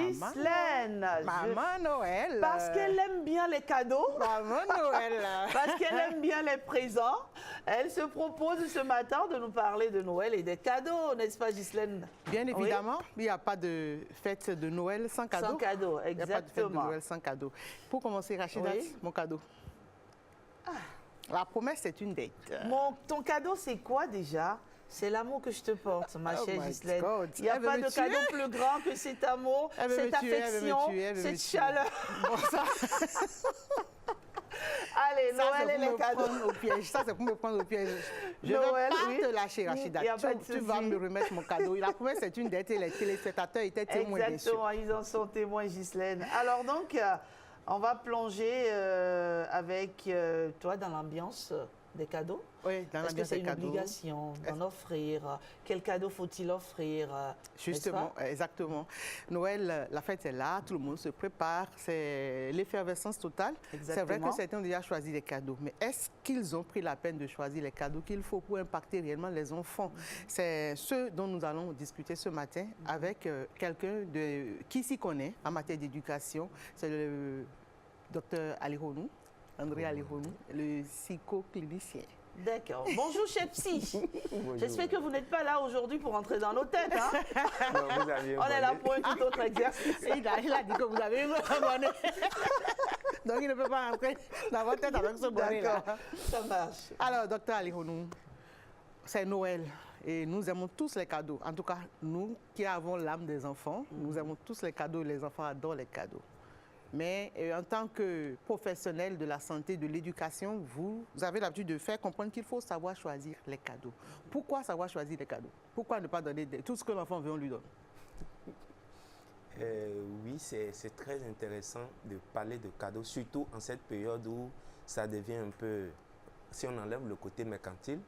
Ghislaine. Maman Noël. Parce qu'elle aime bien les cadeaux. Maman Noël. Parce qu'elle aime bien les présents. Elle se propose ce matin de nous parler de Noël et des cadeaux, n'est-ce pas Ghislaine? Bien évidemment, il n'y a pas de fête de Noël sans cadeau. Sans cadeau, exactement. Il n'y a pas de fête de Noël sans cadeau. Pour commencer, Rachida, mon cadeau. La promesse, c'est une dette. Ton cadeau, c'est quoi déjà? C'est l'amour que je te porte, ma chère Ghislaine. Il n'y a Elle pas veut de me tuer. cadeau plus grand que cet amour, cette affection, cette chaleur. Bon, ça, Allez, Noël et les cadeaux. Au piège. Ça, c'est pour me prendre au piège. Je ne Noël, vais pas te lâcher, Rachida. Tu vas me remettre mon cadeau. La promesse, c'est une dette et les téléspectateurs étaient témoins dessus. Exactement, ils en sont témoins, Ghislaine. Alors donc, on va plonger avec toi dans l'ambiance des cadeaux. Oui, dans Est-ce que l'ambiance c'est des une cadeaux. obligation d'en offrir? Quel cadeau faut-il offrir? Justement, exactement. Noël, la fête est là, tout le monde se prépare, c'est l'effervescence totale. C'est vrai que certains ont déjà choisi les cadeaux, mais est-ce qu'ils ont pris la peine de choisir les cadeaux qu'il faut pour impacter réellement les enfants? C'est ce dont nous allons discuter ce matin avec quelqu'un qui s'y connaît en matière d'éducation. C'est le docteur Alironou, André Alironou, le psychoclinicien. D'accord. Bonjour, chef Psy. J'espère que vous n'êtes pas là aujourd'hui pour entrer dans nos têtes. Hein? Non, vous aviez On est là pour un tout autre exercice. Il a dit que vous avez eu un bonnet. Donc, il ne peut pas entrer dans votre tête avec ce bonnet-là. Ça marche. Alors, docteur Alironou, c'est Noël et nous aimons tous les cadeaux. En tout cas, nous qui avons l'âme des enfants, nous aimons tous les cadeaux et les enfants adorent les cadeaux. Mais en tant que professionnel de la santé, de l'éducation, vous avez l'habitude de faire comprendre qu'il faut savoir choisir les cadeaux. Pourquoi savoir choisir les cadeaux? Pourquoi ne pas donner tout ce que l'enfant veut, on lui donne? Oui, c'est très intéressant de parler de cadeaux, surtout en cette période où ça devient un peu, si on enlève le côté mercantile,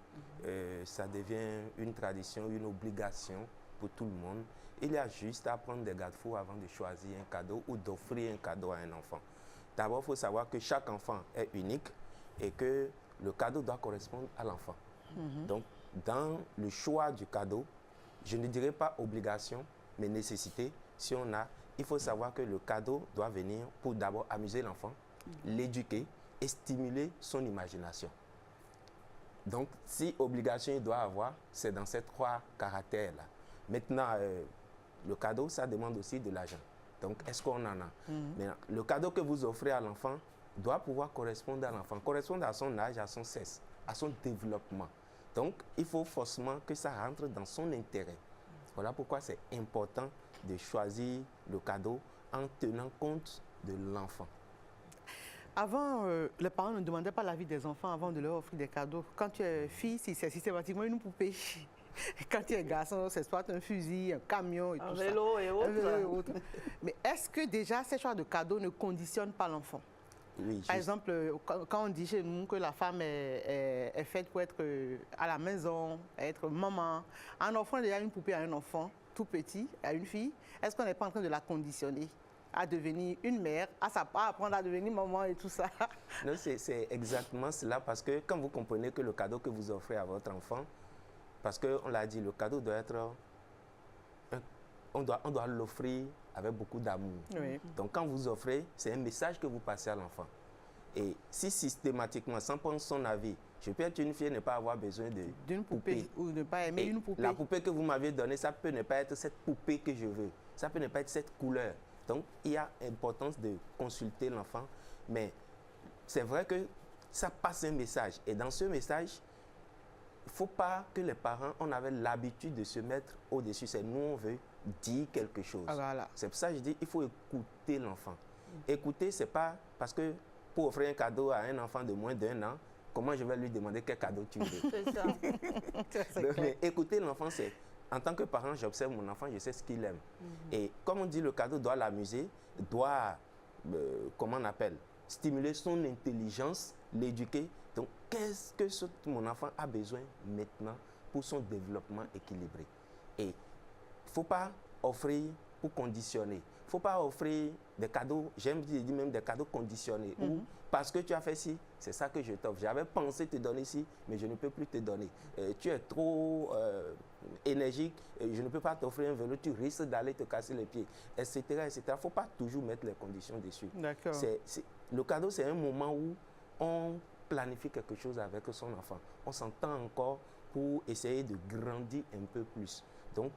ça devient une tradition, une obligation pour tout le monde. Il y a juste à prendre des garde-fous avant de choisir un cadeau ou d'offrir un cadeau à un enfant. D'abord, il faut savoir que chaque enfant est unique et que le cadeau doit correspondre à l'enfant. Donc, dans le choix du cadeau, je ne dirais pas obligation, mais nécessité. Si on a, il faut savoir que le cadeau doit venir pour d'abord amuser l'enfant, l'éduquer et stimuler son imagination. Donc, si obligation il doit avoir, c'est dans ces trois caractères-là. Maintenant, le cadeau, ça demande aussi de l'argent. Donc, est-ce qu'on en a? Maintenant, le cadeau que vous offrez à l'enfant doit pouvoir correspondre à l'enfant, correspondre à son âge, à son sexe, à son développement. Donc, il faut forcément que ça rentre dans son intérêt. Voilà pourquoi c'est important de choisir le cadeau en tenant compte de l'enfant. Avant, les parents ne demandaient pas l'avis des enfants avant de leur offrir des cadeaux. Quand tu es fille, c'est systématiquement une poupée. Quand tu es garçon, c'est soit un fusil, un camion et tout ça. Un vélo et autres. Mais est-ce que déjà ces choix de cadeaux ne conditionnent pas l'enfant? Oui, par exemple, quand on dit chez nous que la femme est faite pour être à la maison, être maman, en offrant déjà une poupée à un enfant tout petit, à une fille, est-ce qu'on n'est pas en train de la conditionner à devenir une mère, à apprendre à devenir maman et tout ça? Non, c'est exactement cela, parce que quand vous comprenez que le cadeau que vous offrez à votre enfant, parce qu'on l'a dit, le cadeau doit être... On doit l'offrir avec beaucoup d'amour. Oui. Donc quand vous offrez, c'est un message que vous passez à l'enfant. Et si systématiquement, sans prendre son avis, je peux être une fille et ne pas avoir besoin d'une poupée ou ne pas aimer une poupée. La poupée que vous m'avez donnée, ça peut ne pas être cette poupée que je veux. Ça peut ne pas être cette couleur. Donc il y a importance de consulter l'enfant. Mais c'est vrai que ça passe un message. Et dans ce message, il ne faut pas que les parents, on avait l'habitude de se mettre au-dessus. C'est nous, on veut dire quelque chose. Ah, voilà. C'est pour ça que je dis il faut écouter l'enfant. Écouter, ce n'est pas parce que pour offrir un cadeau à un enfant de moins d'1 an, comment je vais lui demander quel cadeau tu veux? C'est ça. Donc, mais écouter l'enfant, c'est... En tant que parent, j'observe mon enfant, je sais ce qu'il aime. Et comme on dit, le cadeau doit l'amuser, doit, comment on appelle, stimuler son intelligence, l'éduquer. Donc, qu'est-ce que mon enfant a besoin maintenant pour son développement équilibré? Et il ne faut pas offrir pour conditionner. Il ne faut pas offrir des cadeaux, j'aime dire même des cadeaux conditionnés. Ou parce que tu as fait ci, c'est ça que je t'offre. J'avais pensé te donner ci, mais je ne peux plus te donner. Tu es trop énergique, je ne peux pas t'offrir un vélo, tu risques d'aller te casser les pieds, etc. etc. Il ne faut pas toujours mettre les conditions dessus. D'accord. Le cadeau, c'est un moment où on planifie quelque chose avec son enfant. On s'entend encore pour essayer de grandir un peu plus. Donc,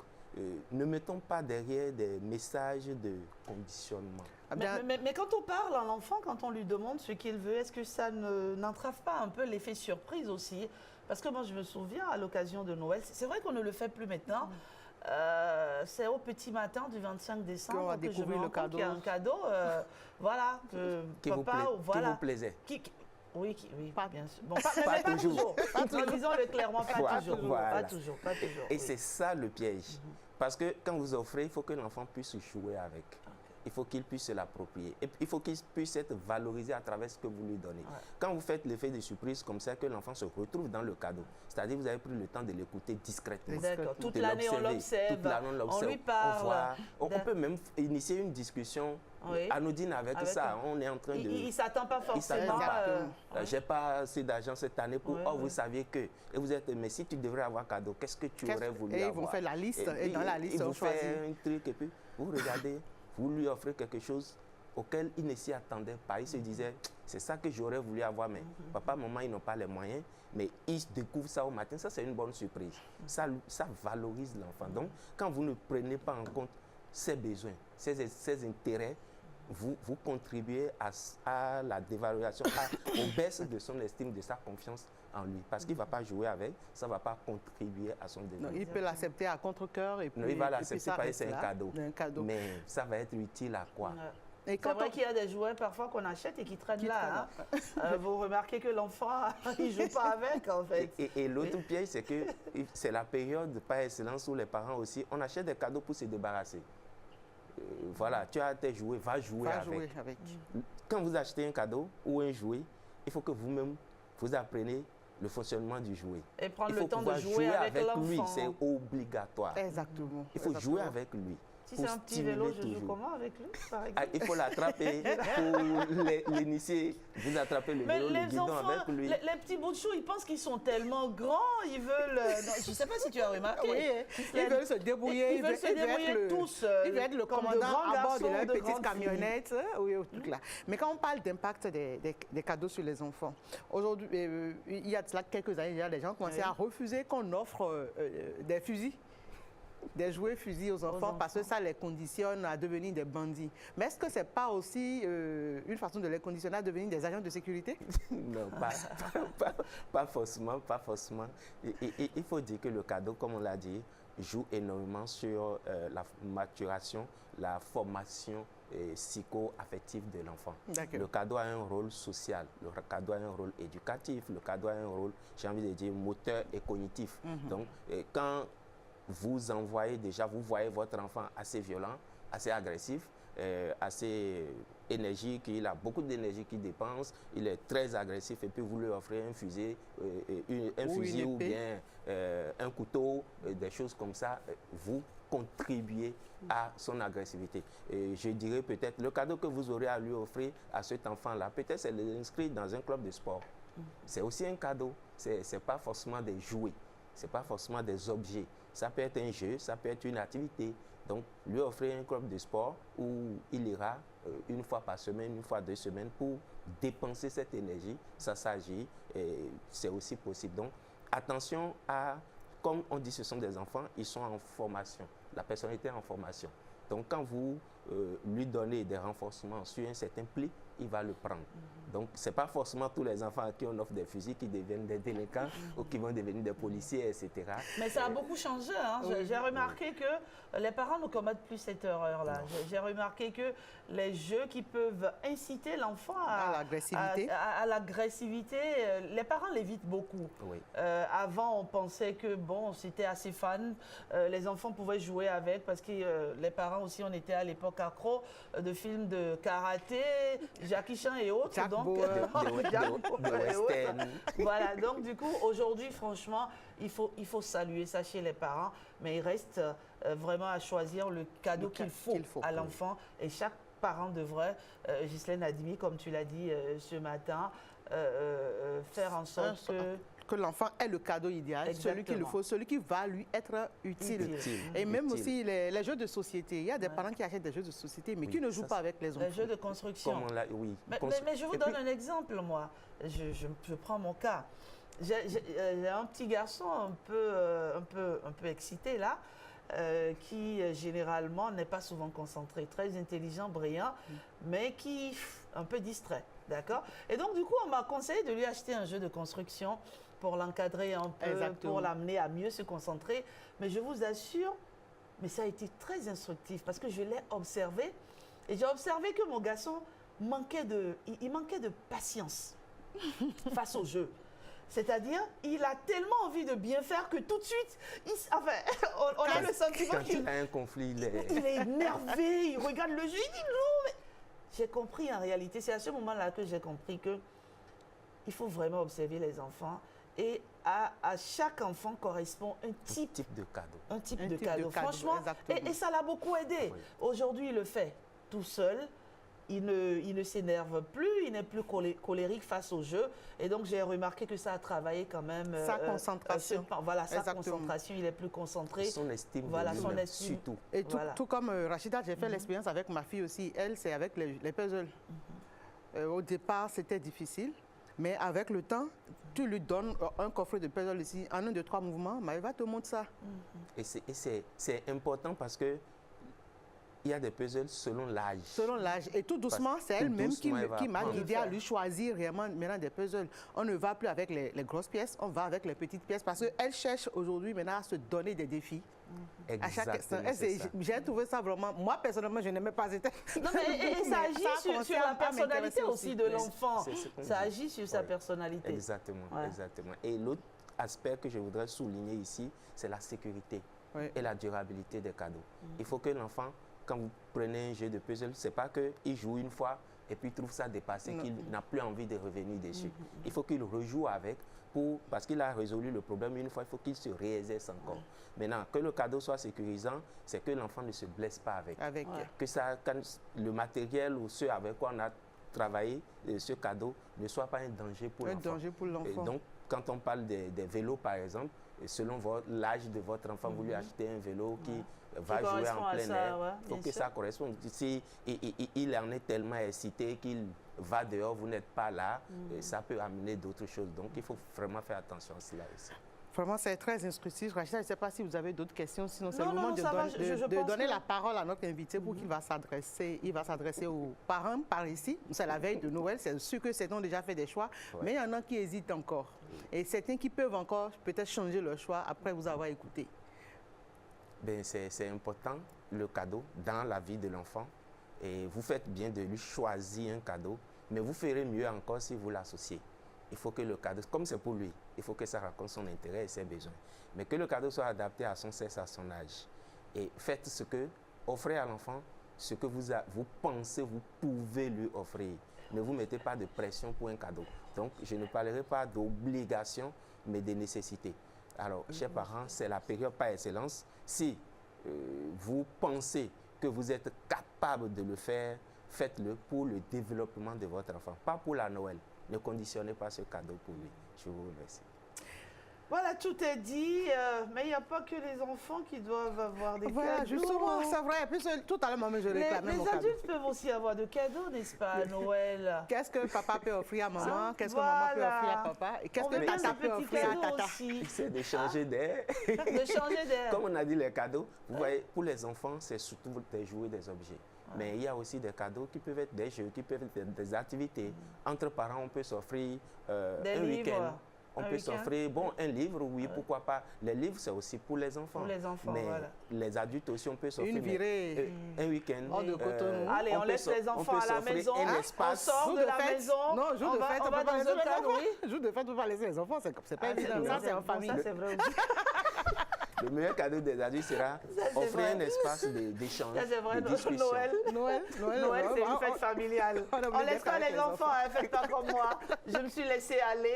ne mettons pas derrière des messages de conditionnement. Mais quand on parle à l'enfant, quand on lui demande ce qu'il veut, est-ce que ça n'entrave pas un peu l'effet surprise aussi? Parce que moi, je me souviens, à l'occasion de Noël, c'est vrai qu'on ne le fait plus maintenant. C'est au petit matin du 25 décembre que je me rends compte qu'il y a un cadeau, voilà, qui vous plaisait. Oui, pas bien sûr. Bon, pas toujours. Disons-le clairement, pas toujours. Voilà. Pas toujours. Et c'est ça le piège. Parce que quand vous offrez, il faut que l'enfant puisse jouer avec. Il faut qu'il puisse se l'approprier. Et il faut qu'il puisse être valorisé à travers ce que vous lui donnez. Ouais. Quand vous faites l'effet de surprise comme ça, que l'enfant se retrouve dans le cadeau, c'est-à-dire vous avez pris le temps de l'écouter discrètement. D'accord. Toute l'année, on l'observe, on lui parle. On peut même initier une discussion anodine avec ça. On est en train de... Il ne s'attend pas forcément. J'ai pas assez d'argent cette année pour... vous saviez que... Et vous êtes... Mais si tu devrais avoir cadeau, qu'est-ce que tu aurais voulu avoir? Et ils vont faire la liste. Et dans la liste, ils vont faire un truc et puis vous regardez... Vous lui offrez quelque chose auquel il ne s'y attendait pas. Il se disait, c'est ça que j'aurais voulu avoir, mais papa, maman, ils n'ont pas les moyens. Mais ils découvrent ça au matin. Ça, c'est une bonne surprise. Ça valorise l'enfant. Donc, quand vous ne prenez pas en compte ses besoins, ses intérêts, vous contribuez à la dévalorisation, aux baisses de son estime, de sa confiance en lui. Parce qu'il ne va pas jouer avec, ça ne va pas contribuer à son développement. Il peut l'accepter à contre-cœur. Il va l'accepter parce que c'est un cadeau. Mais ça va être utile à quoi? C'est vrai qu'il y a des jouets parfois qu'on achète et qui traînent là. Vous remarquez que l'enfant, il ne joue pas avec, en fait. Et l'autre piège, c'est que c'est la période par excellence où les parents aussi, on achète des cadeaux pour se débarrasser. Voilà, tu as tes jouets, va jouer avec. Quand vous achetez un cadeau ou un jouet, il faut que vous-même, vous appreniez le fonctionnement du jouet. Et prendre le temps de jouer avec l'enfant. Lui, c'est obligatoire. Exactement. Il faut jouer avec lui. Si c'est un petit vélo, je joue comment avec lui, par exemple? Il faut l'attraper pour l'initier. Vous attrapez le vélo, le guidon avec lui. Les petits bouts de chou, ils pensent qu'ils sont tellement grands, ils veulent... je ne sais pas si tu as remarqué. Ils veulent se débrouiller. Ils veulent se débrouiller tous. Ils veulent être le commandant à bord de leur petite camionnette. Oui, tout là. Mais quand on parle d'impact des cadeaux sur les enfants, aujourd'hui, il y a de cela quelques années, les gens commençaient à refuser qu'on offre des fusils. Des jouets fusils aux enfants parce que ça les conditionne à devenir des bandits. Mais est-ce que ce n'est pas aussi une façon de les conditionner à devenir des agents de sécurité? Non, pas forcément, pas forcément. Il faut dire que le cadeau, comme on l'a dit, joue énormément sur la maturation, la formation psycho-affective de l'enfant. Le cadeau a un rôle social, le cadeau a un rôle éducatif, le cadeau a un rôle, j'ai envie de dire, moteur et cognitif. Donc, quand vous envoyez déjà, vous voyez votre enfant assez violent, assez agressif, assez énergique, il a beaucoup d'énergie qu'il dépense, il est très agressif et puis vous lui offrez un fusil, ou bien un couteau, des choses comme ça, vous contribuez à son agressivité. Et je dirais peut-être, le cadeau que vous aurez à lui offrir à cet enfant-là, peut-être c'est l'inscrire dans un club de sport. C'est aussi un cadeau, c'est pas forcément des jouets, c'est pas forcément des objets. Ça peut être un jeu, ça peut être une activité. Donc, lui offrir un club de sport où il ira une fois par semaine, une fois 2 semaines pour dépenser cette énergie, ça s'agit et c'est aussi possible. Donc, attention à, comme on dit, ce sont des enfants, ils sont en formation, la personnalité est en formation. Donc, quand vous lui donnez des renforcements sur un certain pli, il va le prendre. Donc, ce n'est pas forcément tous les enfants à qui on offre des fusils qui deviennent des délinquants ou qui vont devenir des policiers, etc. Mais ça a beaucoup changé. Hein. J'ai remarqué que les parents ne commettent plus cette erreur-là. J'ai remarqué que les jeux qui peuvent inciter l'enfant à l'agressivité, les parents l'évitent beaucoup. Avant, on pensait que bon, c'était assez fun. Les enfants pouvaient jouer avec parce que les parents aussi, on était à l'époque accro de films de karaté. Jackie Chan et autres. Jack donc, voilà, donc du coup, aujourd'hui, franchement, il faut saluer ça chez les parents, mais il reste vraiment à choisir le cadeau qu'il faut à l'enfant. Et chaque parent devrait, Ghislaine Adimi, comme tu l'as dit ce matin, faire en sorte que l'enfant ait le cadeau idéal, celui qu'il faut, celui qui va lui être utile. Et même aussi les jeux de société. Il y a des parents qui achètent des jeux de société, mais qui ne jouent pas avec les enfants. Les jeux de construction. Oui. Mais je vous donne un exemple, moi. Je prends mon cas. J'ai un petit garçon un peu excité, là, qui généralement n'est pas souvent concentré, très intelligent, brillant, mais qui un peu distrait. D'accord? Et donc, du coup, on m'a conseillé de lui acheter un jeu de construction pour l'encadrer un peu, pour l'amener à mieux se concentrer. Mais je vous assure, mais ça a été très instructif parce que je l'ai observé et j'ai observé que mon garçon manquait de patience face au jeu. C'est-à-dire, il a tellement envie de bien faire que tout de suite, on a le sentiment qu'il a un conflit. Il est énervé, il regarde le jeu, il dit non, mais... J'ai compris en réalité, c'est à ce moment-là que j'ai compris que il faut vraiment observer les enfants et à chaque enfant correspond un type de cadeau. Un type de cadeau. Franchement, et ça l'a beaucoup aidé. Oui. Aujourd'hui, il le fait tout seul. Il ne s'énerve plus, il n'est plus colérique face au jeu. Et donc, j'ai remarqué que ça a travaillé quand même. Sa concentration. Sa concentration, il est plus concentré. Son estime son estime. Surtout. Et tout comme Rachida, j'ai fait l'expérience avec ma fille aussi. Elle, c'est avec les puzzles. Au départ, c'était difficile. Mais avec le temps, tu lui donnes un coffret de puzzles ici, en 1, 2, 3 mouvements, mais elle va te montrer ça. Et c'est important parce que il y a des puzzles selon l'âge. Selon l'âge. Et tout doucement, c'est elle-même qui m'a guidé à lui choisir vraiment maintenant des puzzles. On ne va plus avec les grosses pièces, on va avec les petites pièces parce qu'elle cherche aujourd'hui maintenant à se donner des défis. Exactement. J'ai trouvé ça vraiment... Moi, personnellement, je n'aimais pas cette... Non, mais ça agit sur la personnalité aussi de l'enfant. Ça agit sur sa personnalité. Exactement, exactement. Et l'autre aspect que je voudrais souligner ici, c'est la sécurité et la durabilité des cadeaux. Il faut que l'enfant... Quand vous prenez un jeu de puzzle, ce n'est pas qu'il joue une fois et puis il trouve ça dépassé, qu'il n'a plus envie de revenir dessus. Il faut qu'il rejoue avec, parce qu'il a résolu le problème une fois, il faut qu'il se réexerce encore. Maintenant, que le cadeau soit sécurisant, c'est que l'enfant ne se blesse pas avec. Que quand le matériel ou ce avec quoi on a travaillé, ce cadeau, ne soit pas un danger pour l'enfant. Donc, quand on parle des vélos, par exemple, selon l'âge de votre enfant, vous lui achetez un vélo qui va jouer en plein air. Il faut que ça corresponde. Si il en est tellement excité qu'il va dehors, vous n'êtes pas là, ça peut amener d'autres choses. Donc, il faut vraiment faire attention à cela aussi. Vraiment, c'est très instructif. Rachida, je ne sais pas si vous avez d'autres questions, sinon c'est le moment de donner la parole à notre invité pour qu'il va s'adresser aux parents par ici. C'est la veille de Noël, c'est sûr que certains ont déjà fait des choix, mais il y en a qui hésitent encore. Et certains qui peuvent encore peut-être changer leur choix après vous avoir écouté. C'est important, le cadeau, dans la vie de l'enfant. Et vous faites bien de lui choisir un cadeau, mais vous ferez mieux encore si vous l'associez. Il faut que le cadeau, comme c'est pour lui, il faut que ça raconte son intérêt et ses besoins. Mais que le cadeau soit adapté à son sexe, à son âge. Et faites offrez à l'enfant ce que vous pensez, vous pouvez lui offrir. Ne vous mettez pas de pression pour un cadeau. Donc, je ne parlerai pas d'obligation, mais de nécessité. Alors, chers parents, c'est la période par excellence. Si vous pensez que vous êtes capable de le faire, faites-le pour le développement de votre enfant, pas pour la Noël. Ne conditionnez pas ce cadeau pour lui. Je vous remercie. Voilà, tout est dit, mais il n'y a pas que les enfants qui doivent avoir des cadeaux. Justement, c'est vrai. Puis, tout à l'heure, moi, je réclamais mon cadeau. Les adultes peuvent aussi avoir de cadeaux, n'est-ce pas, à Noël? Qu'est-ce que papa peut offrir à maman? Qu'est-ce que maman peut offrir à papa? Qu'est-ce que tata peut offrir à tata? C'est de changer d'air. De changer d'air. Comme on a dit, les cadeaux, vous voyez, pour les enfants, c'est surtout des jouets, des objets. Mais il y a aussi des cadeaux qui peuvent être des jeux, qui peuvent être des activités. Entre parents, on peut s'offrir un week-end. On peut s'offrir, un livre, oui, pourquoi pas. Les livres, c'est aussi pour les enfants. Pour les enfants, mais les adultes aussi, on peut s'offrir une virée, un week-end. Allez, on laisse les enfants à la maison, on sort de la maison. Non, jour de fête, on va dans un cadre, oui. Jour de fête, on va laisser les enfants, c'est pas évident. Ça, c'est en famille. Ça, c'est vrai. Le meilleur cadeau des adultes sera offrir un espace d'échange, de discussion. Noël, c'est une fête familiale. On laisse pas les enfants, faites pas comme moi. Je me suis laissée aller.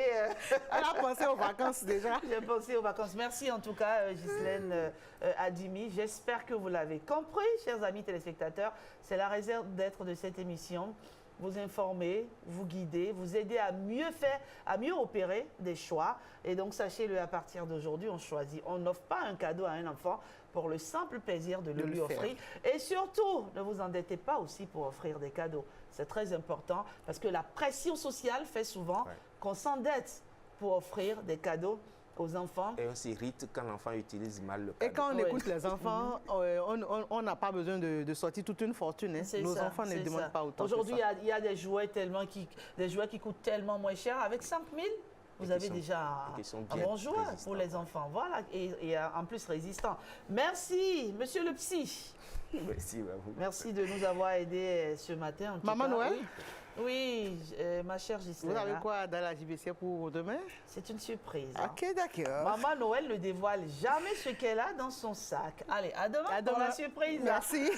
Elle a pensé aux vacances déjà. J'ai pensé aux vacances. Merci en tout cas, Ghislaine Adimi. J'espère que vous l'avez compris, chers amis téléspectateurs. C'est la raison d'être de cette émission. Vous informer, vous guider, vous aider à mieux faire, à mieux opérer des choix. Et donc, sachez-le, à partir d'aujourd'hui, on choisit. On n'offre pas un cadeau à un enfant pour le simple plaisir de le lui offrir. Et surtout, ne vous endettez pas aussi pour offrir des cadeaux. C'est très important parce que la pression sociale fait souvent qu'on s'endette pour offrir des cadeaux aux enfants. Et on s'irrite quand l'enfant utilise mal le cadeau. Et quand on écoute les enfants, on n'a pas besoin de sortir toute une fortune. Hein. Nos enfants ne demandent pas autant. Aujourd'hui, il y a des jouets qui coûtent tellement moins cher. Avec 5 000, vous avez déjà un bon jouet pour les enfants. Voilà, et en plus résistant. Merci, monsieur le psy. Merci à vous. Merci de nous avoir aidés ce matin. Maman Noël? Oui, ma chère Ghislaine. Vous avez quoi dans la JBC pour demain? C'est une surprise. Ok, d'accord. Maman Noël ne dévoile jamais ce qu'elle a dans son sac. Allez, à demain pour la surprise. Merci.